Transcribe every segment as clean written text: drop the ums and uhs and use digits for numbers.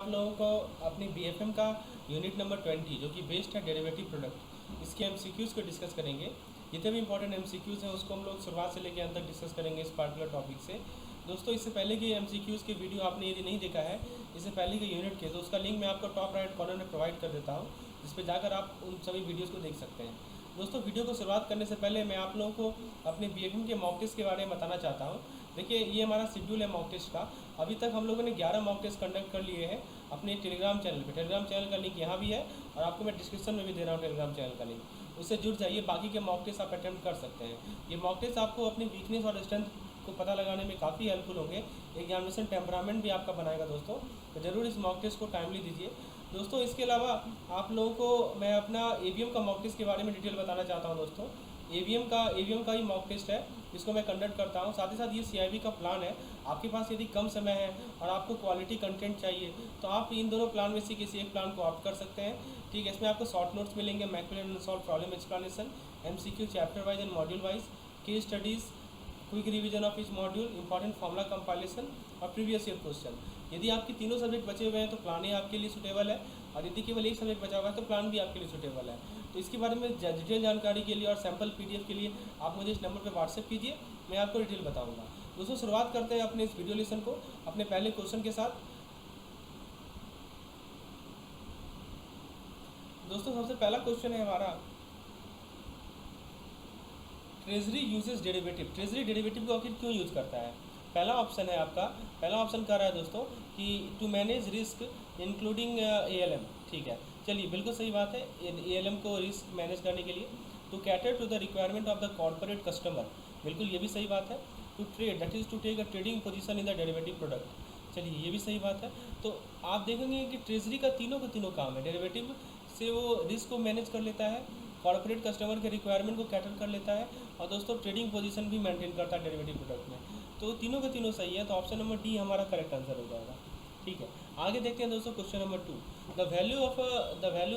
आप लोगों को अपनी BFM का यूनिट नंबर 20 जो कि बेस्ड है डेरिवेटिव प्रोडक्ट, इसके MCQs को डिस्कस करेंगे। जितने भी इंपॉर्टेंट MCQs हैं उसको हम लोग शुरुआत से लेकर अंत तक डिस्कस करेंगे इस पार्टिकुलर टॉपिक से। दोस्तों इससे पहले के MCQs के वीडियो आपने यदि नहीं देखा है इससे पहले के यूनिट के, तो उसका लिंक मैं आपको टॉप राइट कॉर्नर में प्रोवाइड कर देता हूँ, जिस पर जाकर आप उन सभी वीडियोज़ को देख सकते हैं। दोस्तों वीडियो को शुरुआत करने से पहले मैं आप लोगों को अपने BFM के मॉक टेस्ट के बारे में बताना चाहता हूँ। देखिए ये हमारा शेड्यूल है मॉक टेस्ट का। अभी तक हम लोगों ने 11 मॉक टेस्ट कंडक्ट कर लिए हैं अपने टेलीग्राम चैनल पे। टेलीग्राम चैनल का लिंक यहाँ भी है और आपको मैं डिस्क्रिप्शन में भी दे रहा हूँ टेलीग्राम चैनल का लिंक, उससे जुड़ जाइए। बाकी के मॉक टेस्ट आप अटेम्प्ट कर सकते हैं। ये मॉक टेस्ट आपको अपनी वीकनेस और स्ट्रेंथ को पता लगाने में काफ़ी हेल्पफुल होंगे। एग्जामिनेशन टेम्परामेंट भी आपका बनाएगा दोस्तों, तो ज़रूर इस मॉक टेस्ट को टाइमली दीजिए दोस्तों। इसके अलावा आप लोगों को मैं अपना AVM का मॉक टेस्ट के बारे में डिटेल बताना चाहता हूँ दोस्तों। AVM का ही मॉक टेस्ट है जिसको मैं कंडक्ट करता हूँ। साथ ही साथ ये CIB का प्लान है। आपके पास यदि कम समय है और आपको क्वालिटी कंटेंट चाहिए तो आप इन दोनों प्लान में से किसी एक प्लान को ऑप्ट कर सकते हैं। ठीक है, इसमें आपको शॉर्ट नोट्स मिलेंगे, Macmillan unsolved problem explanation, MCQ chapter wise and module wise, case studies, quick revision of इस मॉड्यूल, इंपॉर्टेंट फॉर्मूला कंपाइलेशन और प्रीवियस ईयर क्वेश्चन। यदि आपके तीनों सब्जेक्ट बचे हुए हैं तो प्लान ही आपके लिए सूटेबल है, और यदि केवल एक सब्जेक्ट बचा हुआ है तो प्लान भी आपके लिए सूटेबल है। तो इसके बारे में डिटेल जानकारी के लिए और सैम्पल PDF के लिए आप मुझे इस नंबर पर व्हाट्सएप कीजिए, मैं आपको डिटेल बताऊँगा। दोस्तों शुरुआत करते हैं अपने इस वीडियो लेसन को अपने पहले क्वेश्चन के साथ। दोस्तों सबसे पहला क्वेश्चन है हमारा, treasury uses derivative. Treasury derivative को आखिर क्यों यूज़ करता है? पहला ऑप्शन है आपका, पहला ऑप्शन कह रहा है दोस्तों कि to manage risk including ALM। ठीक है, चलिए बिल्कुल सही बात है। ALM को रिस्क मैनेज करने के लिए, to cater to the requirement of the corporate customer, बिल्कुल ये भी सही बात है। To trade, that is to take a trading position in the derivative product, चलिए ये भी सही बात है। तो आप देखेंगे कि ट्रेजरी का तीनों काम है। डेरिवेटिव से वो रिस्क को मैनेज कर लेता है, कॉर्पोरेट कस्टमर के रिक्वायरमेंट को कैटर कर लेता है, और दोस्तों ट्रेडिंग पोजीशन भी मेंटेन करता है डेरिवेटिव प्रोडक्ट में। तो तीनों के तीनों सही है, तो ऑप्शन नंबर D हमारा करेक्ट आंसर हो जाएगा। ठीक है, आगे देखते हैं दोस्तों question number 2। The value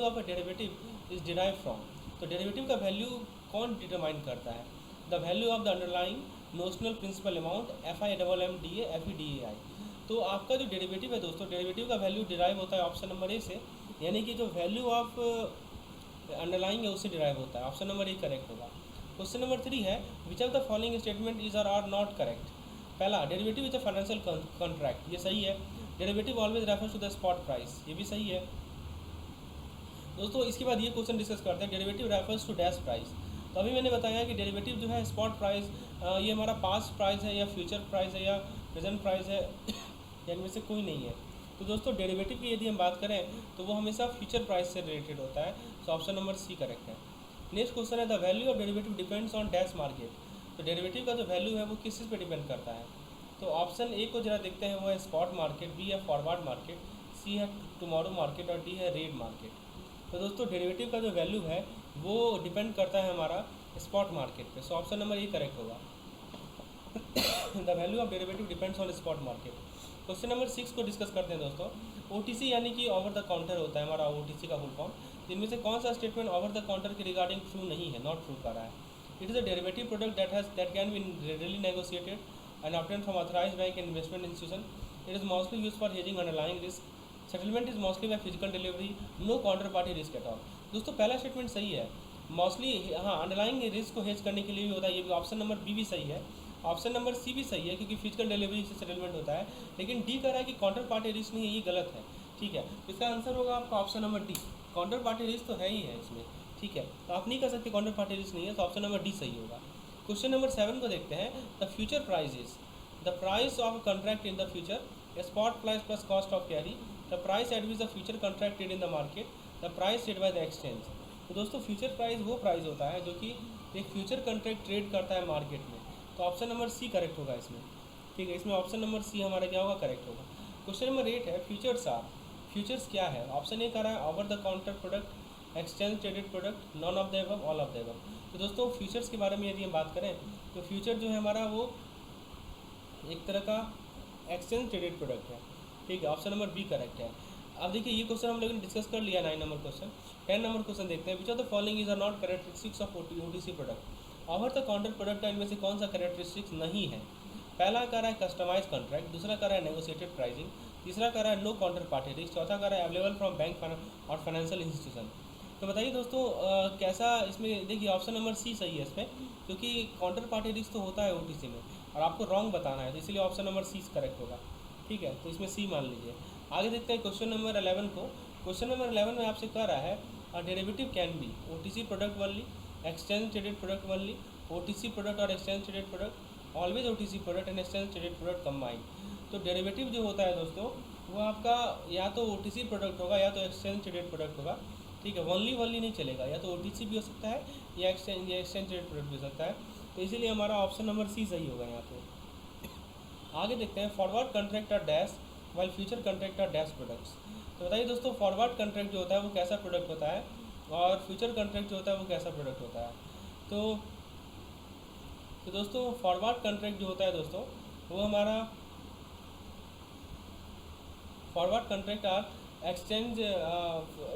of a derivative is derive from. तो डेरिवेटिव का वैल्यू कौन डिटरमाइन करता है? The value of the underlying notional principal amount FIMMDA FEDAI। तो आपका जो डेरिवेटिव है दोस्तों, डेरिवेटिव का वैल्यू डिराइव होता है ऑप्शन नंबर A से, यानी कि जो वैल्यू ऑफ अंडरलाइंग है उससे डिराइव होता है। ऑप्शन नंबर A करेक्ट होगा। क्वेश्चन नंबर 3 है, which of the following statement is are not correct? पहला, derivative is a financial contract, ये सही है। Derivative always refers to the spot price, ये भी सही है दोस्तों। इसके बाद ये क्वेश्चन डिस्कस करते हैं, derivative refers to dash price. तो अभी मैंने बताया कि डेरिवेटिव जो है स्पॉट प्राइस, ये हमारा पास्ट प्राइस है या फ्यूचर प्राइस है या प्रेजेंट प्राइस है या इनमें से कोई नहीं है। तो दोस्तों डेरिवेटिव की यदि हम बात करें तो वो हमेशा फ्यूचर प्राइस से रिलेटेड होता है। तो ऑप्शन नंबर C करेक्ट है। नेक्स्ट क्वेश्चन है, the value of derivative depends on dash market. तो डेरिवेटिव का जो वैल्यू है वो किस चीज़ पे डिपेंड करता है? तो ऑप्शन A को जरा देखते हैं, वो है स्पॉट मार्केट, B है फॉरवर्ड मार्केट, C है टुमारो मार्केट और D है रेट मार्केट। तो दोस्तों डेरिवेटिव का जो वैल्यू है वो डिपेंड करता है हमारा स्पॉट मार्केट पे। So option number A correct होगा। The value of derivative depends on spot market. Question number 6 को डिस्कस करते हैं दोस्तों। OTC यानी कि ओवर द काउंटर होता है हमारा OTC का फुल फॉर्म। इनमें से कौन सा स्टेटमेंट ओवर द काउंटर के रिगार्डिंग ट्रू नहीं है, नॉट ट्रू कर रहा है? It is a derivative product that can be readily negotiated and obtained from authorised bank and investment institution. It is mostly use for hedging underlying risk. Settlement is mostly by physical delivery, no counter party risk at all. दोस्तों पहला statement सही है, mostly हाँ underlying risk को hedge करने के लिए भी होता है, ये भी ऑप्शन नंबर B भी सही है। ऑप्शन नंबर C भी सही है क्योंकि फिजिकल डिलीवरी से सेटलमेंट होता है, लेकिन D कह रहा है कि काउंटर पार्टी रिस्क नहीं है, ये गलत है। ठीक है, इसका आंसर होगा आपका option number D। Counter party risk तो है ही है इसमें। ठीक है, तो आप नहीं कह सकते काउंटर पार्टी रिस्क नहीं है, तो ऑप्शन नंबर D सही होगा। क्वेश्चन नंबर 7 को देखते हैं, the future price is the price of contract in the future, spot price plus cost of carry, the price at which the future contract trade in the market, the price set by the exchange. तो दोस्तों future price वो price होता है जो कि एक future contract trade करता है मार्केट में। तो ऑप्शन नंबर C करेक्ट होगा इसमें। ठीक है, इसमें ऑप्शन नंबर C हमारा क्या होगा, करेक्ट होगा। क्वेश्चन नंबर 8 है, फ्यूचर्स आर। फ्यूचर्स क्या है? ऑप्शन A कह रहा है over the counter product, exchange traded product, none of the above, all of the above. तो दोस्तों फ्यूचर्स के बारे में यदि हम बात करें तो फ्यूचर जो है हमारा वो एक तरह का एक्सचेंज ट्रेडेड प्रोडक्ट है। ठीक है, ऑप्शन नंबर B करेक्ट है। अब देखिए ये क्वेश्चन हम लोगों ने डिस्कस कर लिया 9 नंबर क्वेश्चन। 10 नंबर क्वेश्चन देखते हैं, which of the following is are not characteristics of OTC product. Over the counter product इनमें से कौन सा कैरेक्टरिस्टिक्स नहीं है? पहला कह रहा है कस्टमाइज कॉन्ट्रैक्ट, दूसरा कह रहा है नेगोशिएटेड प्राइसिंग, तीसरा कह रहा है नो काउंटर पार्टी रिस्क, चौथा कह रहा है अवेलेबल फ्रॉम बैंक और फाइनेंशियल इंस्टीट्यूशन। तो बताइए दोस्तों कैसा इसमें, देखिए ऑप्शन नंबर सी सही है इसमें, क्योंकि काउंटर पार्टी रिस्क तो होता है ओटीसी में और आपको रॉन्ग बताना है, तो इसलिए ऑप्शन नंबर सी करेक्ट होगा। ठीक है, तो इसमें सी मान लीजिए। आगे देखते हैं क्वेश्चन नंबर 11 को। क्वेश्चन नंबर 11 में आपसे कह रहा है derivative can be OTC product only, exchange traded product only, OTC product और exchange traded product, always OTC product and exchange traded product combined. तो डेरिवेटिव जो होता है दोस्तों वो आपका या तो ओटीसी प्रोडक्ट होगा या तो एक्सचेंज ट्रेडेड प्रोडक्ट होगा। ठीक है, ओनली नहीं चलेगा, या तो ओटीसी भी हो सकता है या एक्सचेंज ट्रेडेड प्रोडक्ट भी हो सकता है। तो इसीलिए हमारा ऑप्शन नंबर सी सही होगा यहाँ पे। आगे देखते हैं फॉरवर्ड कॉन्ट्रैक्ट और डैश वाइल फ्यूचर कॉन्ट्रैक्ट और डैश प्रोडक्ट्स। तो बताइए दोस्तों फॉरवर्ड कॉन्ट्रैक्ट जो होता है वो कैसा प्रोडक्ट होता है और फ्यूचर कॉन्ट्रैक्ट जो होता है वो कैसा प्रोडक्ट होता है। तो दोस्तों फॉरवर्ड कॉन्ट्रैक्ट जो होता है दोस्तों वो हमारा फॉरवर्ड कॉन्ट्रैक्ट और एक्सचेंज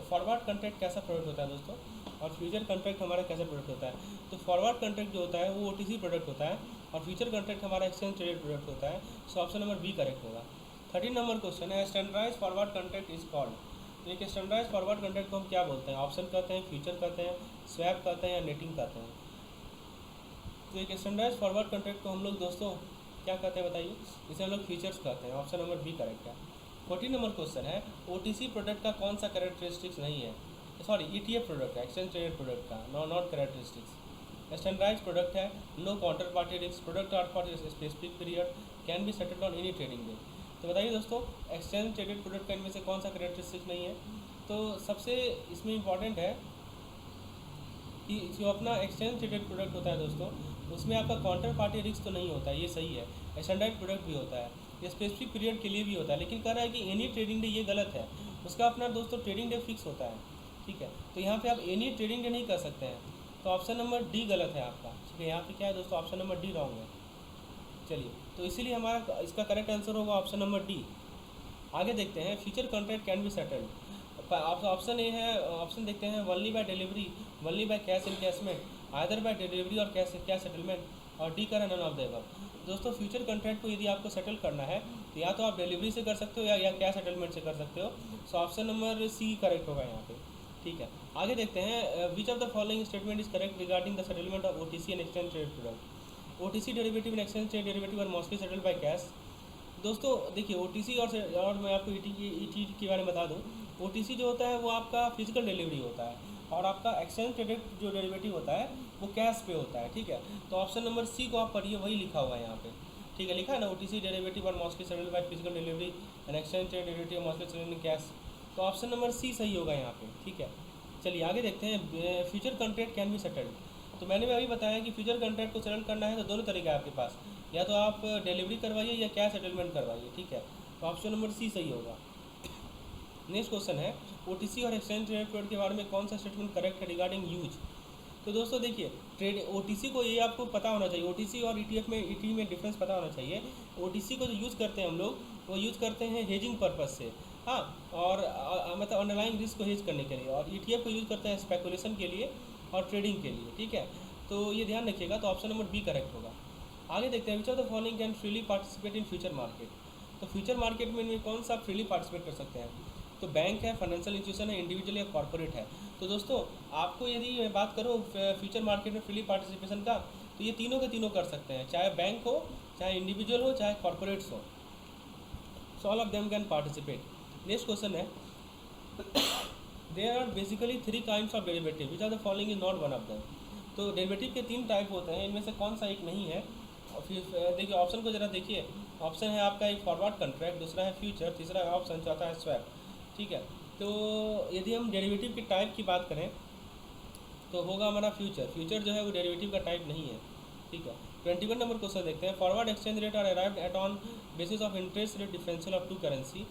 फॉरवर्ड कॉन्ट्रैक्ट कैसा प्रोडक्ट होता है दोस्तों, और फ्यूचर कॉन्ट्रैक्ट हमारा कैसा प्रोडक्ट होता है। तो फॉरवर्ड कॉन्ट्रैक्ट जो होता है वो ओटीसी प्रोडक्ट होता है और फ्यूचर कॉन्ट्रैक्ट हमारा एक्सचेंज ट्रेडेड प्रोडक्ट होता है। So option number B correct होगा। 13 नंबर क्वेश्चन है standardise forward contract is called. तो एक स्टैंडर्डाइज फॉरवर्ड कॉन्ट्रैक्ट को हम क्या बोलते हैं, ऑप्शन कहते हैं, फ्यूचर कहते हैं, स्वैप कहते हैं या नेटिंग कहते हैं। तो एक स्टैंडर्डाइज फॉरवर्ड कॉन्ट्रैक्ट को हम लोग दोस्तों क्या कहते हैं बताइए, इसे हम लोग फीचर्स कहते हैं। ऑप्शन नंबर बी करेक्ट है। 14 नंबर क्वेश्चन है ओटीसी प्रोडक्ट का कौन सा कैरेक्टरिस्टिक्स नहीं है, सॉरी ईटीएफ प्रोडक्ट है, एक्सचेंज ट्रेडेड प्रोडक्ट का नॉट कैरेक्टरिस्टिक्स। स्टैंडर्डाइज प्रोडक्ट है no counter party risk, product are for specific period, can be settled on any trading day. तो बताइए दोस्तों एक्सचेंज ट्रेडेड प्रोडक्ट का इनमें से कौन सा कैरेक्टरिस्टिक्स नहीं है। तो सबसे इसमें इंपॉर्टेंट है कि जो अपना एक्सचेंज ट्रेडेड प्रोडक्ट होता है दोस्तों उसमें आपका काउंटर पार्टी रिस्क तो नहीं होता है, ये सही है। स्टैंडर्ड प्रोडक्ट भी होता है, ये स्पेसिफिक पीरियड के लिए भी होता है, लेकिन कह रहा है कि एनी ट्रेडिंग डे, ये गलत है। उसका अपना दोस्तों ट्रेडिंग डे फिक्स होता है। ठीक है, तो यहाँ पे आप एनी ट्रेडिंग डे नहीं कर सकते हैं, तो ऑप्शन नंबर डी गलत है आपका। ठीक है, यहाँ पे क्या है दोस्तों, ऑप्शन नंबर डी रॉन्ग है। चलिए, तो इसीलिए हमारा इसका करेक्ट आंसर होगा ऑप्शन नंबर डी। आगे देखते हैं future contract can be settled. Option A है, ऑप्शन देखते हैं only by delivery, only by cash encashment, either by delivery और कैश सेटलमेंट, और डी का नन ऑफ द अबव। दोस्तों फ्यूचर कॉन्ट्रैक्ट को यदि आपको सेटल करना है तो या तो आप डिलीवरी से कर सकते हो या कैश सेटलमेंट से कर सकते हो। So option number C correct होगा यहाँ पे। ठीक है, आगे देखते हैं which of the following statement is correct regarding the settlement of OTC and exchange traded product. OTC derivative and exchange trade derivative are mostly settled by cash. दोस्तों देखिए ओटीसी और मैं आपको ईटी के बारे में बता दूँ। ओटीसी जो होता है वो आपका फिजिकल डिलीवरी होता है और आपका एक्सचेंज ट्रेडेड जो डेरिवेटिव होता है वो कैश पे होता है। ठीक है, तो ऑप्शन नंबर सी को आप पढ़िए, वही लिखा हुआ है यहाँ पे। ठीक है, लिखा है ना ओटीसी डेरिवेटिव और mostly settled bye physical delivery and exchange trade derivative mostly settled in cash. तो ऑप्शन नंबर सी सही होगा यहाँ पे। ठीक है, चलिए आगे देखते हैं future contract can be settled. तो मैंने भी अभी बताया कि फ्यूचर कॉन्ट्रैक्ट को सेटल करना है तो दोनों तरीका है आपके पास, या तो आप डिलीवरी करवाइए या कैश सेटलमेंट करवाइए। ठीक है, तो ऑप्शन नंबर सी सही होगा। नेक्स्ट क्वेश्चन है ओटीसी और एक्सचेंज ट्रेडेड प्रोडक्ट के बारे में कौन सा स्टेटमेंट करेक्ट है रिगार्डिंग यूज। तो दोस्तों देखिए ट्रेड ओटीसी को ये आपको पता होना चाहिए, ओटीसी और ईटीएफ में ईटी में डिफरेंस पता होना चाहिए। ओटीसी को जो यूज़ करते हैं हम लोग वो यूज़ करते हैं हेजिंग पर्पज़ से, हाँ, और मतलब अंडरलाइंग रिस्क को हेज करने के लिए, और ईटीएफ को यूज़ करते हैं स्पेकुलेशन के लिए और ट्रेडिंग के लिए। ठीक है, तो ये ध्यान रखिएगा, तो ऑप्शन नंबर बी करेक्ट होगा। आगे देखते हैं which of the following can freely participate in future market. तो फ्यूचर मार्केट में इनमें कौन सा फ्रीली पार्टिसिपेट कर सकते हैं। तो बैंक है, फाइनेंशियल इंस्टीट्यूशन है, इंडिविजुअल या कॉर्पोरेट है। तो दोस्तों आपको यदि मैं बात करूँ फ्यूचर मार्केट में फ्रीली पार्टिसिपेशन का, तो ये तीनों के तीनों कर सकते हैं, चाहे बैंक हो, चाहे इंडिविजुअल हो, चाहे कॉर्पोरेट्स हो। So all of them can participate. Next question है there are basically 3 kinds of derivative which are the following is not one of them. तो डेरिवेटिव के 3 टाइप होते हैं, इनमें से कौन सा एक नहीं है। और फिर देखिए ऑप्शन को ज़रा देखिए, ऑप्शन है आपका एक फॉरवर्ड कॉन्ट्रैक्ट, दूसरा है फ्यूचर, तीसरा है ऑप्शन, चौथा है स्वैप। ठीक है, तो यदि हम डेरिवेटिव के टाइप की बात करें तो होगा हमारा फ्यूचर। फ्यूचर जो है वो डेरिवेटिव का टाइप नहीं है। ठीक है, 21 नंबर क्वेश्चन देखते हैं forward exchange rate are arrived at on basis of interest rate differential of 2 currency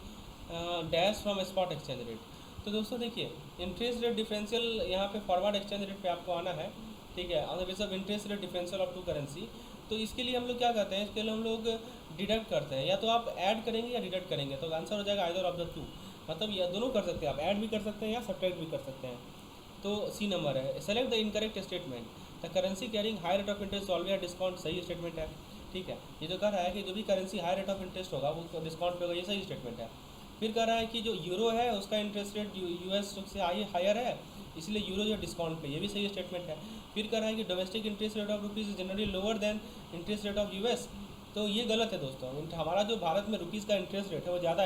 dash from spot exchange rate. तो दोस्तों देखिए इंटरेस्ट रेट डिफरेंशियल यहाँ पे फॉरवर्ड एक्सचेंज रेट पे आपको आना है। ठीक है, on the basis of interest rate differential of 2 currency. तो इसके लिए हम लोग क्या करते हैं, इसके लिए हम लोग डिडक्ट करते हैं, या तो आप ऐड करेंगे या डिडक्ट करेंगे, तो आंसर हो जाएगा आइदर ऑफ द 2। मतलब ये दोनों कर सकते हैं, आप ऐड भी कर सकते हैं या सब्ट्रैक्ट भी कर सकते हैं। तो सी नंबर है select the incorrect statement the currency carrying high rate of interest always discount, सही स्टेटमेंट है। ठीक है, ये जो कह रहा है कि जो भी currency high rate of interest होगा वो डिस्काउंट पे होगा, ये सही स्टेटमेंट है। फिर कह रहा है कि जो यूरो है उसका इंटरेस्ट रेट यूएस से हायर है, इसलिए यूरो जो डिस्काउंट पे, ये भी सही स्टेटमेंट है। फिर कह रहा है कि domestic interest rate of rupees is generally lower than interest rate of US, तो ये गलत है दोस्तों। हमारा जो भारत में रुपीज़ का इंटरेस्ट रेट है वो ज़्यादा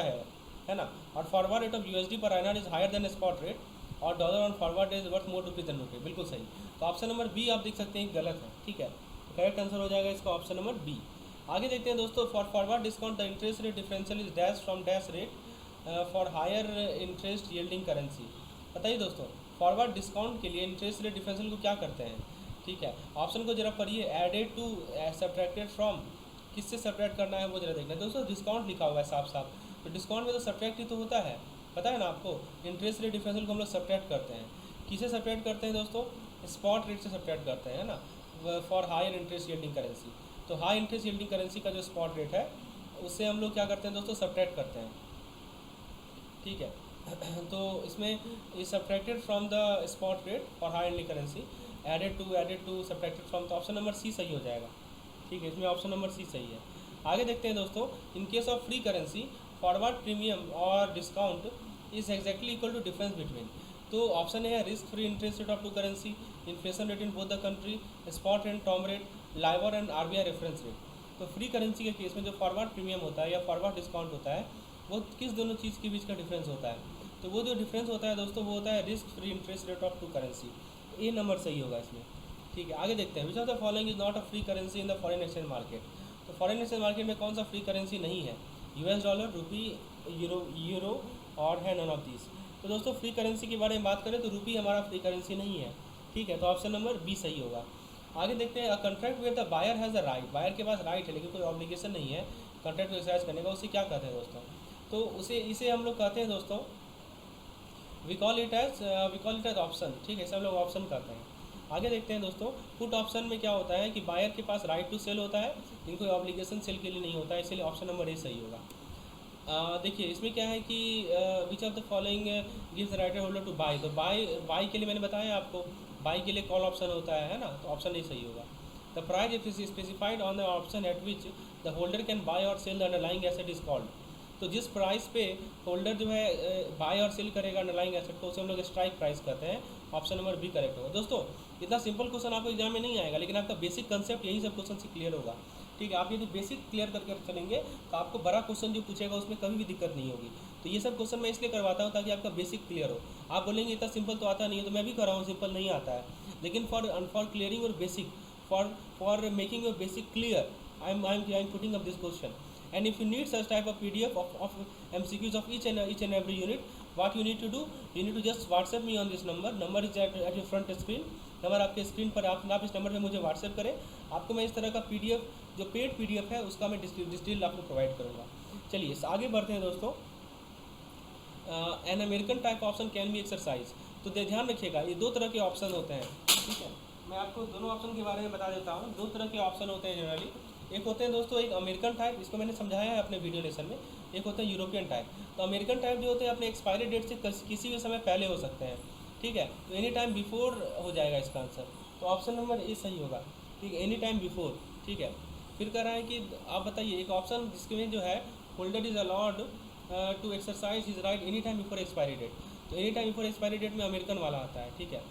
है ना। और फॉरवर्ड रेट ऑफ यूएसडी पर INR is higher than spot rate, और dollar on forward is worth more rupees than रुपये, बिल्कुल सही। तो ऑप्शन नंबर बी आप देख सकते हैं गलत है, ठीक है। करेक्ट आंसर हो जाएगा इसका ऑप्शन नंबर बी। आगे देखते हैं दोस्तों, for forward discount the interest rate differential is dash from dash rate for higher interest yielding currency. बताइए दोस्तों, फॉरवर्ड डिस्काउंट के लिए इंटरेस्ट रेट डिफरेंशियल को क्या करते हैं, ठीक है। ऑप्शन को जरा पढ़िए, एडेड टू, सब्ट्रैक्टेड फ्रॉम, किससे सब्ट्रैक्ट करना है वो जरा देखना है दोस्तों। डिस्काउंट लिखा हुआ है साफ साफ, तो डिस्काउंट में तो सब्ट्रैक्ट ही तो होता है, पता है ना आपको। इंटरेस्ट रेट डिफरेंशियल को हम लोग सब्ट्रैक्ट करते हैं, किसे सब्ट्रैक्ट करते हैं दोस्तों, स्पॉट रेट से सब्ट्रैक्ट करते हैं ना, for higher interest yielding currency. तो हाई इंटरेस्ट यील्डिंग करेंसी का जो स्पॉट रेट है उससे हम लोग क्या करते हैं दोस्तों, सब्ट्रैक्ट करते हैं, ठीक है। तो इसमें is subtracted from the spot rate for high yielding currency, added to subtracted from, तो ऑप्शन नंबर सी सही हो जाएगा, ठीक है। इसमें ऑप्शन नंबर सी सही है। आगे देखते हैं दोस्तों, in case of free currency forward premium और discount is exactly equal to difference between, तो ऑप्शन है risk free interest rate of two currency, inflation rate in both the country, spot and term rate, लाइवर and RBI reference rate. तो free currency के case में जो forward premium होता है या फॉरवर्ड डिस्काउंट होता है वो किस दोनों चीज़ के बीच का डिफरेंस होता है, तो वो जो डिफरेंस होता है दोस्तों वो होता है risk free interest rate of two currency. A number सही होगा इसमें, ठीक है। आगे देखते हैं, which of the following is not a free currency in the foreign exchange market. तो फॉरेन एक्सचेंज मार्केट में कौन सा फ्री करेंसी नहीं है, यूएस डॉलर, रुपी, यूरो और है नन ऑफ दिस। तो दोस्तों फ्री करेंसी के बारे में बात करें तो रुपी हमारा फ्री करेंसी नहीं है, ठीक है। तो ऑप्शन नंबर बी सही होगा। आगे देखते हैं, contract where the buyer has a right, buyer के पास राइट है लेकिन कोई ऑब्लिगेशन नहीं है कॉन्ट्रैक्ट को एक्सरसाइज करने का, उसे क्या कहते हैं दोस्तों, तो इसे हम लोग कहते हैं दोस्तों, we call it as option, ठीक है, इसे हम लोग ऑप्शन कहते हैं। आगे देखते हैं दोस्तों, पुट ऑप्शन में क्या होता है कि बायर के पास राइट टू सेल होता है लेकिन कोई ऑब्लिगेशन सेल के लिए नहीं होता है, इसलिए ऑप्शन नंबर ए सही होगा। देखिए इसमें क्या है कि विच of the following gives right holder two by, तो बाई के लिए मैंने बताया आपको, बाई के लिए कॉल ऑप्शन होता है ना, तो ऑप्शन नहीं सही होगा। The price if is specified on the option at which the holder can buy और sell the underlying asset is called, तो जिस प्राइस पे होल्डर जो है बाय और सेल करेगा अंडरलाइंग एसेट को, उसे हम लोग स्ट्राइक प्राइस कहते हैं। ऑप्शन नंबर बी करेक्ट होगा। दोस्तों इतना सिंपल क्वेश्चन आपको एग्जाम में नहीं आएगा, लेकिन आपका बेसिक कंसेप्ट यही सब क्वेश्चन से क्लियर होगा, ठीक है। आप यदि बेसिक क्लियर करके चलेंगे तो आपको बड़ा क्वेश्चन जो पूछेगा उसमें कभी भी दिक्कत नहीं होगी। तो ये सब क्वेश्चन मैं इसलिए करवाता हूँ ताकि आपका बेसिक क्लियर हो। आप बोलेंगे इतना सिंपल तो आता नहीं है, तो मैं भी कर रहा हूँ सिंपल नहीं आता है, लेकिन for clearing your basic, for making your basic clear, I am putting up this question. And if you need such type of PDF of MCQs of each and every unit, what you need to do, you need to just WhatsApp me on this number is at your front screen, number आपके screen पर, आप इस number पे मुझे WhatsApp करें, आपको मैं इस तरह का PDF जो पेड PDF है उसका मैं डिटेल आपको प्रोवाइड करूँगा। चलिए आगे बढ़ते हैं दोस्तों। An American type option can be exercise, तो ध्यान रखिएगा ये दो तरह के ऑप्शन होते हैं, ठीक है। मैं आपको दोनों ऑप्शन के बारे में बता देता हूँ। दो तरह के ऑप्शन होते हैं जनरली, एक होते हैं दोस्तों एक अमेरिकन टाइप, इसको मैंने समझाया है अपने वीडियो लेसन में, एक होता है यूरोपियन टाइप। तो अमेरिकन टाइप जो होते हैं अपने एक्सपायरी डेट से किसी भी समय पहले हो सकते हैं, ठीक है, तो एनी टाइम बिफोर हो जाएगा इसका आंसर, तो ऑप्शन नंबर ए सही होगा, ठीक है, एनी टाइम बिफोर, ठीक है। फिर कह रहा है कि आप बताइए एक ऑप्शन जिसमें जो है holder is allowed to exercise his right any time before expiry date, तो any time before expiry date में अमेरिकन वाला आता है, ठीक है।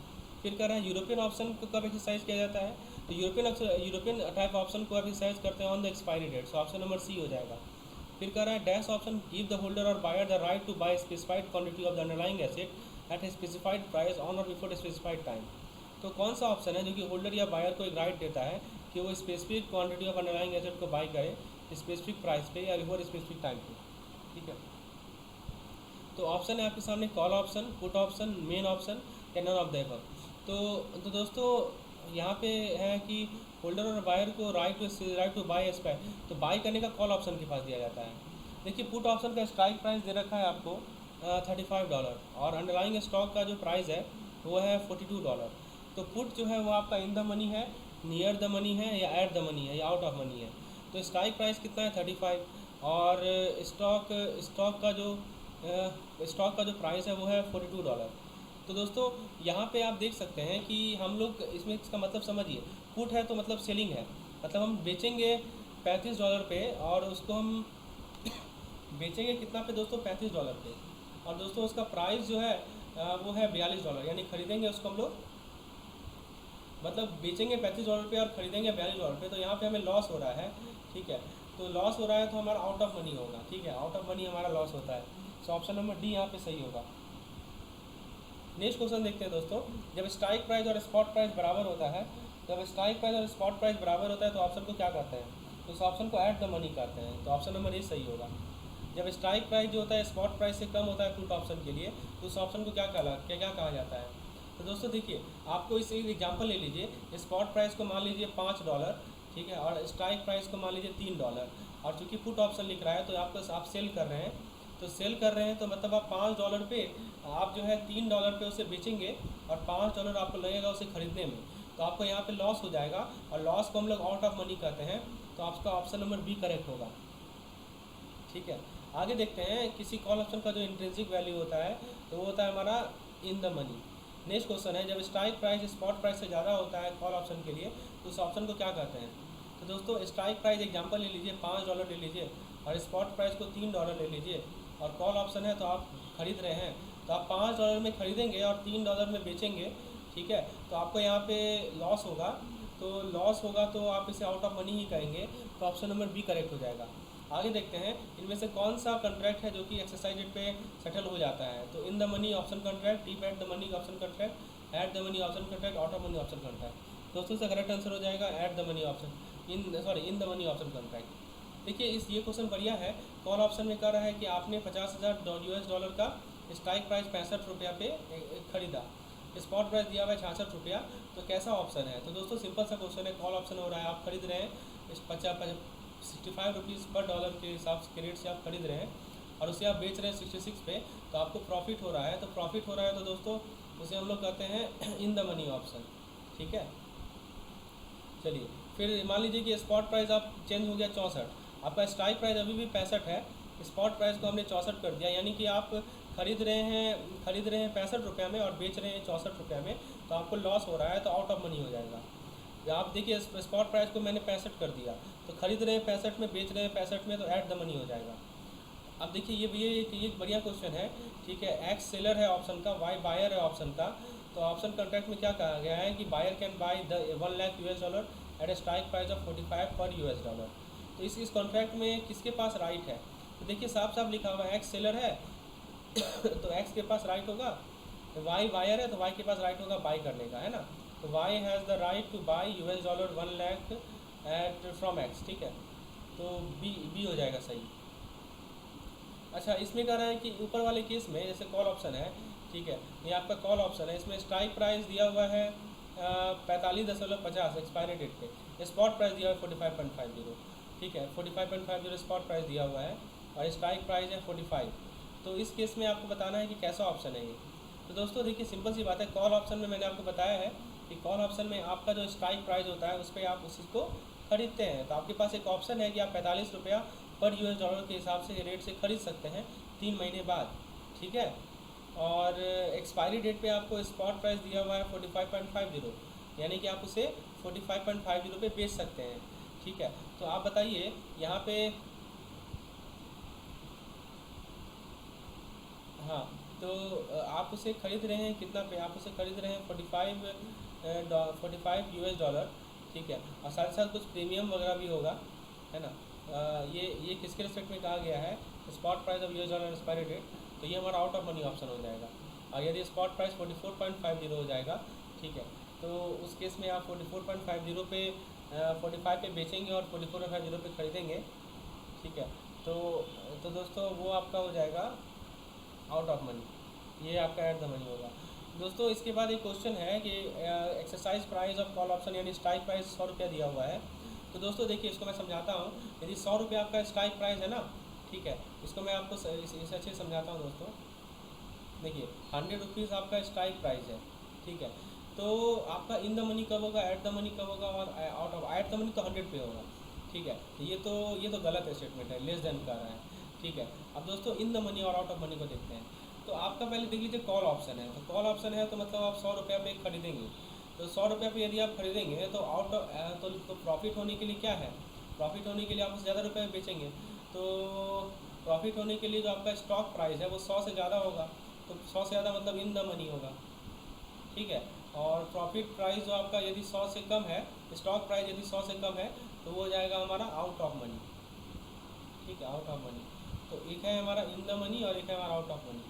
फिर कह रहा है यूरोपियन ऑप्शन को कब एक्सरसाइज किया जाता है, तो यूरोपियन टाइप ऑप्शन को एक्सरसाइज करते हैं on the expiry date, so option number C हो जाएगा। फिर कह रहा है dash option give the holder or buyer the right to buy specified quantity of the underlying asset at a specified price on or before specified time, तो कौन सा option है जो कि होल्डर या बायर को एक राइट देता है कि वो specific quantity of underlying asset को बाय करे स्पेसिफिक प्राइस पे या बिफोर स्पेसिफिक टाइम पे, ठीक है। तो ऑप्शन है आपके सामने call option, put option, main option या नन ऑफ द अबव। तो दोस्तों यहाँ पे है कि होल्डर और बायर को राइट टू बाय एक्सपायर, तो बाई करने का कॉल ऑप्शन के पास दिया जाता है। देखिए पुट ऑप्शन का स्ट्राइक प्राइस दे रखा है आपको $35 और अंडरलाइंग स्टॉक का जो प्राइस है वो है $42। तो पुट जो है वो आपका इन द मनी है, नियर द मनी है या एट द मनी है या आउट ऑफ मनी है। तो स्ट्राइक प्राइस कितना है 35 और स्टॉक का जो प्राइस है वो है $42। तो दोस्तों यहाँ पे आप देख सकते हैं कि हम लोग इसमें इसका मतलब समझिए, पुट है तो मतलब सेलिंग है, मतलब हम बेचेंगे $35 पे, और उसको हम बेचेंगे कितना पे दोस्तों, $35 पे। और दोस्तों उसका प्राइस जो है वो है $42, यानी खरीदेंगे उसको हम लोग, मतलब बेचेंगे $35 पे और खरीदेंगे $42 पे, तो यहाँ पे हमें लॉस हो रहा है। ठीक है, तो लॉस हो रहा है तो हमारा आउट ऑफ मनी होगा। ठीक है, आउट ऑफ मनी हमारा लॉस होता है। सो ऑप्शन नंबर डी यहाँ पे सही होगा। नेक्स्ट क्वेश्चन देखते हैं दोस्तों, जब स्ट्राइक प्राइस और स्पॉट प्राइस बराबर होता है, जब स्ट्राइक प्राइस और स्पॉट प्राइस बराबर होता है तो ऑप्शन को क्या कहते हैं, तो इस ऑप्शन को ऐट द मनी कहते हैं। तो ऑप्शन नंबर ए सही होगा। जब स्ट्राइक प्राइस जो होता है स्पॉट प्राइस से कम होता है पुट ऑप्शन के लिए, तो उस ऑप्शन को क्या कहा जाता है। तो दोस्तों देखिए, आपको इस एग्जांपल ले लीजिए, स्पॉट प्राइस को मान लीजिए $5, ठीक है, और स्ट्राइक प्राइस को मान लीजिए $3, और चूंकि पुट ऑप्शन लिख रहा है तो आप सेल कर रहे हैं, तो सेल कर रहे हैं तो मतलब आप $5 पे आप जो है $3 पे उसे बेचेंगे, और $5 आपको लगेगा उसे खरीदने में, तो आपको यहाँ पे लॉस हो जाएगा, और लॉस को हम लोग आउट ऑफ मनी कहते हैं। तो आपका ऑप्शन नंबर बी करेक्ट होगा। ठीक है, आगे देखते हैं, किसी कॉल ऑप्शन का जो इंट्रिंसिक वैल्यू होता है तो वो होता है हमारा in the money. Next question है, जब स्ट्राइक प्राइस स्पॉट प्राइस से ज़्यादा होता है कॉल ऑप्शन के लिए, तो उस ऑप्शन को क्या कहते हैं। तो दोस्तों स्ट्राइक प्राइस एग्जांपल ले लीजिए, $5 ले लीजिए, और स्पॉट प्राइस को $3 ले लीजिए, और कॉल ऑप्शन है तो आप खरीद रहे हैं, तो आप $5 में खरीदेंगे और $3 में बेचेंगे। ठीक है, तो आपको यहाँ पे लॉस होगा, तो लॉस होगा तो आप इसे आउट ऑफ मनी ही कहेंगे। तो ऑप्शन नंबर बी करेक्ट हो जाएगा। आगे देखते हैं, इनमें से कौन सा कॉन्ट्रैक्ट है जो कि एक्सरसाइज डेट पे सेटल हो जाता है। तो in the money option contract, deep at the money option contract, at the money option contract, out of money option contract. दोस्तों इसका करेक्ट आंसर हो जाएगा at the money option, in the money option contract. देखिए ये question बढ़िया है। Call option में कह रहा है कि आपने $50,000 का स्ट्राइक प्राइस ₹65 पे खरीदा, स्पॉट प्राइस दिया हुआ है ₹66, तो कैसा ऑप्शन है। तो दोस्तों सिंपल सा क्वेश्चन है, कॉल ऑप्शन हो रहा है, आप खरीद रहे हैं इस ₹65 पर डॉलर के हिसाब से रेट से आप खरीद रहे हैं, और उसे आप बेच रहे हैं 66 पे, तो आपको प्रॉफिट हो रहा है। तो प्रॉफिट हो रहा है तो दोस्तों उसे हम लोग कहते हैं इन द मनी ऑप्शन। ठीक है, चलिए फिर मान लीजिए कि स्पॉट प्राइस आप चेंज हो गया 64, आपका स्ट्राइक प्राइस अभी भी 65 है, स्पॉट प्राइस को हमने 64 कर दिया, यानी कि आप खरीद रहे हैं ₹65 में और बेच रहे हैं ₹64 में, तो आपको लॉस हो रहा है, तो आउट ऑफ मनी हो जाएगा। आप देखिए स्पॉट प्राइस को मैंने 65 कर दिया, तो खरीद रहे हैं 65 में, बेच रहे हैं 65 में, तो ऐट द मनी हो जाएगा। अब देखिए ये बढ़िया क्वेश्चन है। ठीक है, एक्स सेलर है ऑप्शन का, वाई बायर है ऑप्शन का। तो ऑप्शन कॉन्ट्रैक्ट में क्या कहा गया है कि buyer can buy the $1,00,000 at a strike price of 45 पर $। तो इस कॉन्ट्रैक्ट में किसके पास राइट है। तो देखिए साफ साफ लिखा हुआ है, एक्स सेलर है तो एक्स के पास राइट होगा, तो वाई बायर है तो वाई के पास राइट होगा बाई करने का, है ना। तो Y has the right to buy $1 1,00,000 at from X. ठीक है, तो बी हो जाएगा सही। अच्छा, इसमें कह रहा है कि ऊपर वाले केस में जैसे कॉल ऑप्शन है, ठीक है, ये आपका कॉल ऑप्शन है, इसमें स्ट्राइक प्राइस दिया हुआ है 45.50 एक्सपायरी डेट पे, स्पॉट प्राइस दिया हुआ है 45.50। ठीक है, 45.50 स्पॉट प्राइस दिया हुआ है और स्ट्राइक प्राइस है 45। तो इस केस में आपको बताना है कि कैसा ऑप्शन है ये। तो दोस्तों देखिए सिंपल सी बात है, कॉल ऑप्शन में मैंने आपको बताया है कि कॉल ऑप्शन में आपका जो स्ट्राइक प्राइस होता है उस पर आप उसी को खरीदते हैं। तो आपके पास एक ऑप्शन है कि आप $45 पर $, के हिसाब से रेट से खरीद सकते हैं 3 महीने बाद। ठीक है, और एक्सपायरी डेट पे आपको स्पॉट प्राइस दिया हुआ है 45.50, यानी कि आप उसे 45.50 पे बेच सकते हैं। ठीक है, तो आप बताइए यहाँ पे, हाँ, तो आप उसे खरीद रहे हैं कितना पे, आप उसे खरीद रहे हैं $45। ठीक है, और साथ साथ कुछ प्रीमियम वगैरह भी होगा, है ना। ये किसके रिस्पेक्ट में कहा गया है, spot price of $, expiry date, तो ये हमारा आउट ऑफ मनी ऑप्शन हो जाएगा। और यदि स्पॉट प्राइस 44.50 हो जाएगा, ठीक है, तो उस केस में आप 44.50 पे 45 पे बेचेंगे और 44.50 पे खरीदेंगे। ठीक है, तो दोस्तों वो आपका हो जाएगा आउट ऑफ मनी, ये आपका एट द मनी होगा। दोस्तों इसके बाद एक क्वेश्चन है कि exercise price of call option यानी स्ट्राइक प्राइस ₹100 दिया हुआ है। तो दोस्तों देखिए इसको मैं समझाता हूँ। यदि ₹100 आपका स्ट्राइक प्राइस है ना, ठीक है, इसको मैं आपको इसे अच्छे से समझाता हूँ दोस्तों। देखिए ₹100 आपका स्ट्राइक प्राइस है, ठीक है, तो आपका इन द मनी कब होगा, एट द मनी कब होगा, और out of at the money तो 100 पे होगा। ठीक है, ये तो गलत स्टेटमेंट है, लेस देन कर रहा है। ठीक है, अब दोस्तों इन द मनी और आउट ऑफ मनी को देखते हैं। तो आपका पहले देख लीजिए कॉल ऑप्शन है, तो कॉल ऑप्शन है तो मतलब आप ₹100 पे खरीदेंगे, तो ₹100 पे यदि आप खरीदेंगे तो आउट ऑफ तो प्रॉफिट होने के लिए क्या है, प्रॉफिट होने के लिए आप उसे ज़्यादा रुपए में बेचेंगे, तो प्रॉफिट होने के लिए जो आपका स्टॉक प्राइस है वो 100 से ज़्यादा होगा, तो 100 से ज़्यादा मतलब इन द मनी होगा, ठीक है। और प्रॉफिट प्राइस जो आपका यदि 100 से कम है, स्टॉक प्राइस यदि 100 से कम है, तो वो हो जाएगा हमारा आउट ऑफ मनी, ठीक है, आउट ऑफ मनी। तो एक है हमारा इन द मनी और एक है हमारा आउट ऑफ मनी।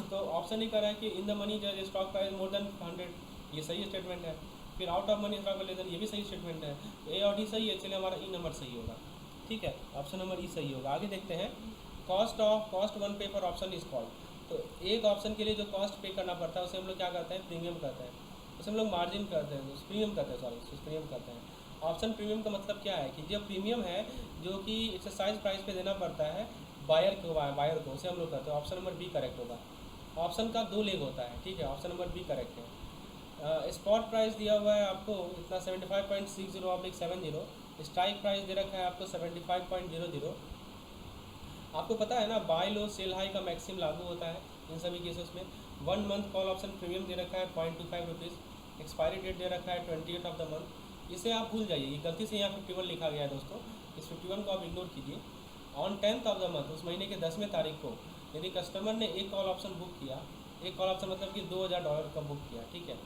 तो ऑप्शन ही कर रहा है कि इन द मनी जो स्टॉक प्राइस मोर देन 100, ये सही स्टेटमेंट है। फिर out of money stock less than, ये भी सही स्टेटमेंट है। तो ए और डी सही है, चलिए हमारा ई नंबर सही होगा, ठीक है, ऑप्शन नंबर ई सही होगा। आगे देखते हैं, कॉस्ट वन पे फॉर ऑप्शन इज कॉल्ड। तो एक ऑप्शन के लिए जो कॉस्ट पे करना पड़ता है उसे हम लोग क्या करते हैं, प्रीमियम करते हैं, उसे हम लोग मार्जिन करते हैं, प्रीमियम करते हैं, सॉरी प्रीमियम करते हैं। ऑप्शन प्रीमियम का मतलब क्या है कि जो प्रीमियम है जो कि एक्सरसाइज प्राइस पे देना पड़ता है बायर को, उसे हम लोग करते हैं। ऑप्शन नंबर बी करेक्ट होगा। ऑप्शन का 2 लेग होता है, ठीक है, ऑप्शन नंबर बी करेक्ट है। स्पॉट प्राइस दिया हुआ है आपको इतना 75.60/70, स्ट्राइक प्राइस दे रखा है आपको 75.00। आपको पता है ना, बाय लो सेल हाई का मैक्सिम लागू होता है इन सभी केसेस में। 1 मंथ कॉल ऑप्शन प्रीमियम दे रखा है 0.25 रुपीज़, एक्सपायरी डेट दे रखा है 28 ऑफ द मंथ। इसे आप भूल जाइए, ये गलती से यहाँ 51 लिखा गया है दोस्तों, इस 51 को आप इग्नोर कीजिए। On 10th of the month, उस महीने के 10वें तारीख को यदि कस्टमर ने एक कॉल ऑप्शन बुक किया, एक कॉल ऑप्शन मतलब कि $2000 का बुक किया, ठीक है,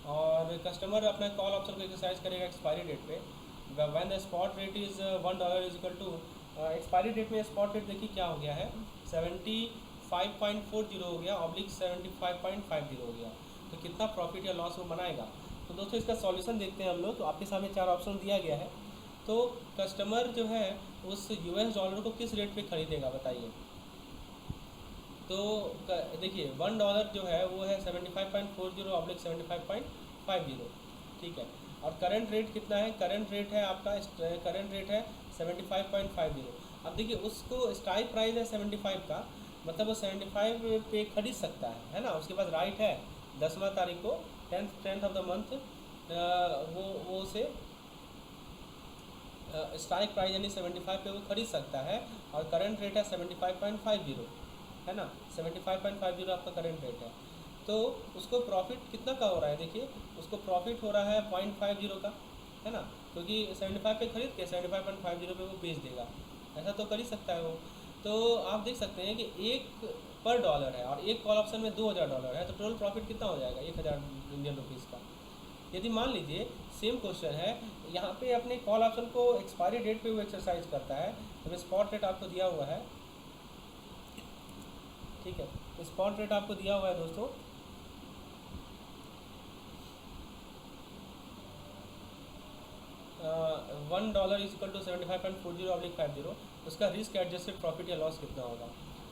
और कस्टमर अपना कॉल ऑप्शन को एक्सरसाइज करेगा एक्सपायरी डेट पे, when the spot rate is $1 is equal to, expiry date में स्पॉट रेट देखिए क्या हो गया है, 75.40 हो गया ऑब्लिक 75.50 हो गया। तो कितना प्रॉफिट या लॉस वो बनाएगा। तो दोस्तों इसका सॉल्यूशन देखते हैं हम लोग। तो आपके सामने 4 ऑप्शन दिया गया है। तो कस्टमर जो है उस $US को किस रेट पे खरीदेगा बताइए। तो देखिए $1 जो है वो है 75.40 ऑब्लिक 75.50, ठीक है, और करंट रेट कितना है, करंट रेट है आपका, करंट रेट है 75.50। अब देखिए उसको स्ट्राइक प्राइस है 75 का, मतलब वो 75 पे खरीद सकता है ना, उसके पास राइट है 10वां तारीख को 10th ऑफ द मंथ वो उसे स्ट्राइक प्राइस यानी 75 पे वो खरीद सकता है, और करंट रेट है 75.50, है ना, 75.50 आपका करंट रेट है। तो उसको प्रॉफिट कितना का हो रहा है, देखिए उसको प्रॉफिट हो रहा है 0.50 का, है ना, क्योंकि 75 पे खरीद के 75.50 पे वो बेच देगा, ऐसा तो कर ही सकता है वो। तो आप देख सकते हैं कि एक पर डॉलर है और एक कॉल ऑप्शन में $2000 है, तो टोटल प्रॉफिट कितना हो जाएगा, 1000 इंडियन रुपीज़ का। यदि मान लीजिए सेम क्वेश्चन है, यहाँ पे अपने कॉल ऑप्शन को एक्सपायरी डेट पे वो एक्सरसाइज करता है, तो स्पॉट रेट आपको दिया हुआ है, ठीक है, स्पॉट रेट आपको दिया हुआ है दोस्तों $1 इज इक्वल टू 75.40/50। उसका रिस्क एडजस्टेड प्रॉफिट या लॉस कितना होगा।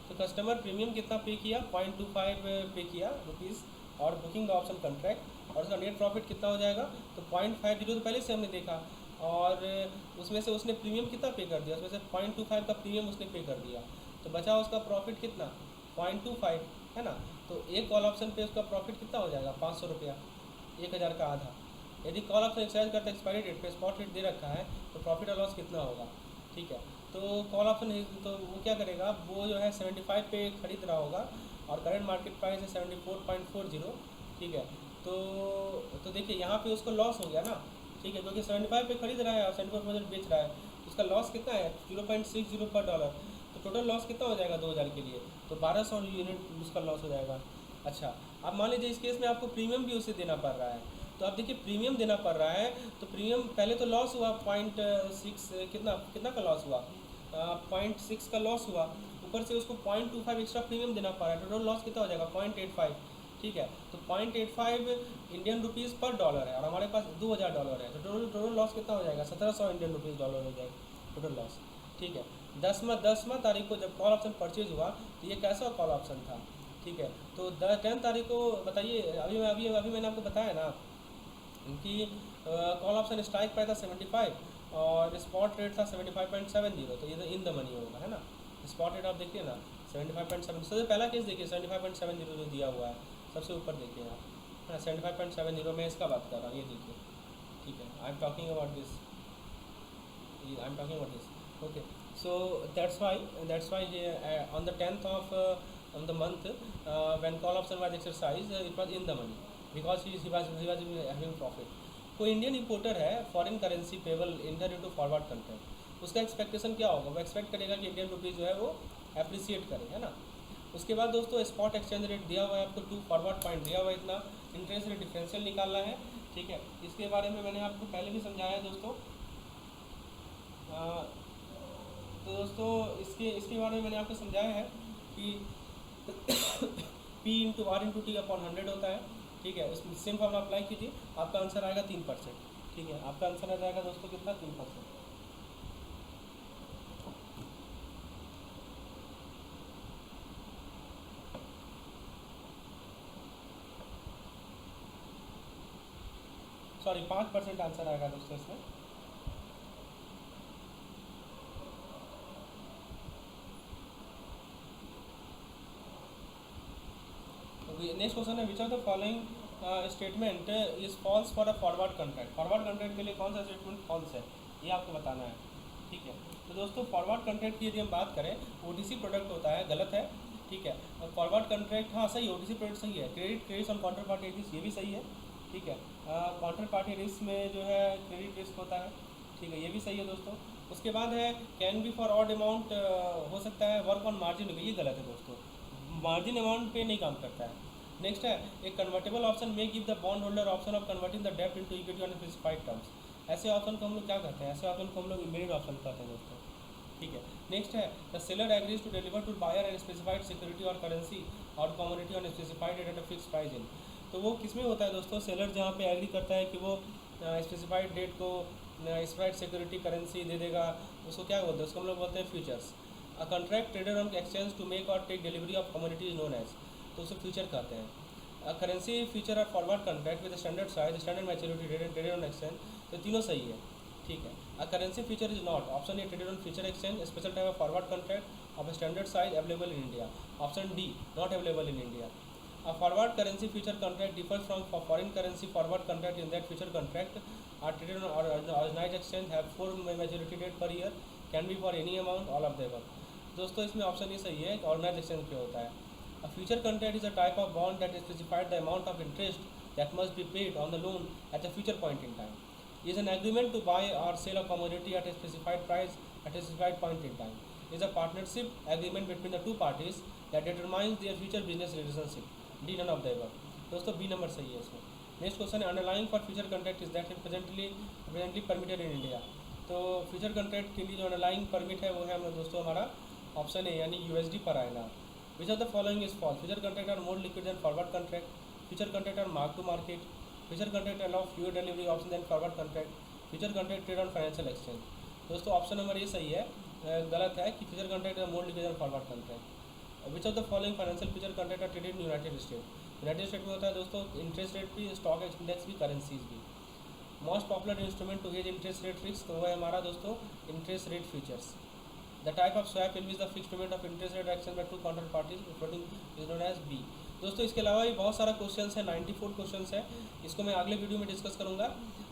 तो कस्टमर प्रीमियम कितना पे किया, 0.25 पे किया रुपीज़, और बुकिंग द ऑप्शन कॉन्ट्रैक्ट, और उसका नेट प्रॉफिट कितना हो जाएगा, तो 0.50 तो पहले से हमने देखा, और उसमें से उसने प्रीमियम कितना पे कर दिया, उसमें से 0.25 का प्रीमियम उसने पे कर दिया, तो बचा उसका प्रॉफिट कितना 0.25, है ना। तो एक कॉल ऑप्शन पे उसका प्रॉफिट कितना हो जाएगा, 500 रुपया, 1000 का आधा। यदि कॉल ऑप्शन एक्सरसाइज करते हैं एक्सपायरी डेट पे, स्पॉट रेट दे रखा है, तो प्रॉफिट और लॉस कितना होगा, ठीक है। तो कॉल ऑप्शन तो वो क्या करेगा, वो जो है 75 पे खरीद रहा होगा, और करंट मार्केट प्राइस है 74.40, ठीक है। तो देखिए यहाँ पे उसको लॉस हो गया ना, ठीक है, क्योंकि 75 पे खरीद रहा है और 74% बेच रहा है, उसका लॉस कितना है 0.60 पर डॉलर। तो टोटल लॉस कितना हो जाएगा 2000 के लिए, तो 1200 यूनिट उसका लॉस हो जाएगा। अच्छा, अब मान लीजिए इस केस में आपको प्रीमियम भी उसे देना पड़ रहा है, तो आप देखिए प्रीमियम देना पड़ रहा है, तो प्रीमियम पहले तो लॉस हुआ 0.6, कितना कितना का लॉस हुआ, 0.6 का लॉस हुआ, ऊपर से उसको 0.25 एक्स्ट्रा प्रीमियम देना पड़ रहा है, टोटल लॉस कितना हो जाएगा 0.85, ठीक है। तो 0.85 इंडियन रुपीज़ पर डॉलर है, और हमारे पास $2000 है, तो टोटल लॉस कितना हो जाएगा 1700 इंडियन रुपीज़ डॉलर हो जाएगा टोटल लॉस, ठीक है। 10वां तारीख को जब कॉल ऑप्शन परचेज हुआ, तो ये कैसा कॉल ऑप्शन था, ठीक है। तो 10 तारीख को बताइए, अभी मैंने आपको बताया ना कि कॉल ऑप्शन स्ट्राइक प्राइस था 75 और स्पॉट रेट था 75.70, तो ये तो इन द मनी होगा, है ना। स्पॉट रेट आप देखिए ना 75.7, सबसे पहला केस देखिए 75.70 जो दिया हुआ है, सबसे ऊपर देखिए आप, है ना, 75.70 में इसका बात कर रहा हूँ, ये देखिए, ठीक है, I am talking about this, okay. So that's why on the 10th of on the month when call option was exercised, it was in the money because he was having profit. कोई Indian importer है, foreign currency payable inter into forward contract, उसका expectation क्या होगा, वो expect करेगा कि Indian rupees जो है वो अप्रिसिएट करे, है ना। उसके बाद दोस्तों स्पॉट एक्सचेंज रेट दिया हुआ है आपको, 2 फॉरवर्ड पॉइंट दिया हुआ है, इतना इंटरेस्ट रेट डिफरेंशियल निकालना है, ठीक है। इसके बारे में मैंने आपको पहले भी समझाया है दोस्तों। तो दोस्तों इसके बारे में मैंने आपको समझाया है कि P into R into T upon 100 होता है, ठीक है। उसमें सेम फॉर्मूला अप्लाई कीजिए, आपका आंसर आएगा 3%, ठीक है। आपका आंसर आ जाएगा दोस्तों कितना, 3%। सॉरी 5% आंसर आएगा दोस्तों इसमें। नेक्स्ट क्वेश्चन है, which of the following statement is false for a forward contract. Forward contract के लिए कौन सा स्टेटमेंट फॉल्स है, ये आपको बताना है, ठीक है। तो दोस्तों फॉरवर्ड कॉन्ट्रैक्ट की यदि हम बात करें, ओटीसी प्रोडक्ट होता है, गलत है, ठीक है। फॉरवर्ड कॉन्ट्रैक्ट हाँ सही है, ओटीसी प्रोडक्ट सही है। Credit on counter party risk, ये भी सही है, ठीक है। काउंटर पार्टी रिस्क में जो है क्रेडिट रिस्क होता है, ठीक है, ये भी सही है दोस्तों। उसके बाद है can be for odd amount, हो सकता है वर्क ऑन मार्जिन, ये गलत है दोस्तों, मार्जिन अमाउंट पे नहीं काम करता है। नेक्स्ट है एक कन्वर्टेबल ऑप्शन में give the bond holder option of converting the डेब्ट into equity on specified terms. ऐसे ऑप्शन को हम लोग क्या कहते हैं, ऐसे ऑप्शन को हम लोग इमीडिएट ऑप्शन कहते हैं दोस्तों, ठीक है। नेक्स्ट है the seller agrees to deliver to buyer and specified security और करेंसी और commodity on specified at a fix price in. तो वो किस में होता है दोस्तों, सेलर जहाँ पे एग्री करता है कि वो स्पेसिफाइड डेट को स्पेसिफाइड सिक्योरिटी करेंसी दे देगा, उसको क्या बोलते हैं, उसको हम लोग बोलते हैं futures. A contract traded on exchange to make or take delivery of commodity is known as, तो उसे फ्यूचर कहते हैं। A currency feature or forward contract with a standard size, standard maturity, traded on exchange, तो तीनों सही है, ठीक है। A currency feature is not, option A traded on future exchange, special type of forward contract of a standard size available in India, option D not available in India। A forward currency future contract differs from foreign currency forward contract in that future contract are traded on organized exchange, have 4 maturity date per year, can be for any amount, all of the above। दोस्तों इसमें option ये सही है, organise exchange पे होता है। A future contract is a type of bond that specifies the amount of interest that must be paid on the loan at a future point in time. It is an agreement to buy or sell a commodity at a specified price at a specified point in time. It is a partnership agreement between the two parties that determines their future business relationship. D none of the above। दोस्तों B number सही है इसमें। Next question है underlying for future contract is that presently permitted in India. तो future contract के लिए जो underlying permit है वो है दोस्तों हमारा ऑप्शन है, यानी USD पर आएगा। Which of the following is false? Future contract are more liquid than forward contract. Future contract are mark to market. Future contract allow fewer delivery options than forward contract. Future contract trade on financial exchange। दोस्तों option number ये सही है, गलत है कि future contract are more liquid than forward contract. Which of the following financial future contract are traded in United State. United State में होता है दोस्तों इंटरेस्ट रेट भी, स्टॉक इंडेक्स भी, करेंसीज भी। Most popular instrument to hedge interest rate risk, तो वो है हमारा दोस्तों interest rate futures. The type of swap in which the fixed payment of interest rate action by two counterparties floating is known as B। दोस्तों इसके अलावा भी बहुत सारा क्वेश्चंस है, 94 क्वेश्चंस है, इसको मैं अगले वीडियो में डिस्कस करूंगा।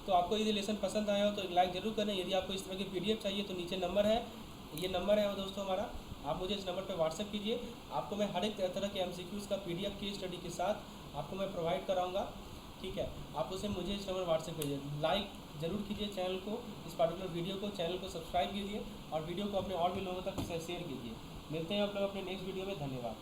तो आपको यदि लेसन पसंद आया हो तो लाइक जरूर करें। यदि आपको इस तरह की PDF चाहिए तो नीचे नंबर है, ये नंबर है दोस्तों हमारा, आप मुझे इस नंबर पर व्हाट्सएप कीजिए। आपको मैं हर एक तरह के MCQs का PDF की स्टडी के साथ आपको मैं प्रोवाइड कराऊँगा, ठीक है। आप उसे मुझे इस नंबर व्हाट्सएप कीजिए, लाइक जरूर कीजिए चैनल को, इस पार्टिकुलर वीडियो को, चैनल को सब्सक्राइब कीजिए और वीडियो को अपने और भी लोगों तक शेयर कीजिए। मिलते हैं आप लोग अपने नेक्स्ट वीडियो में, धन्यवाद।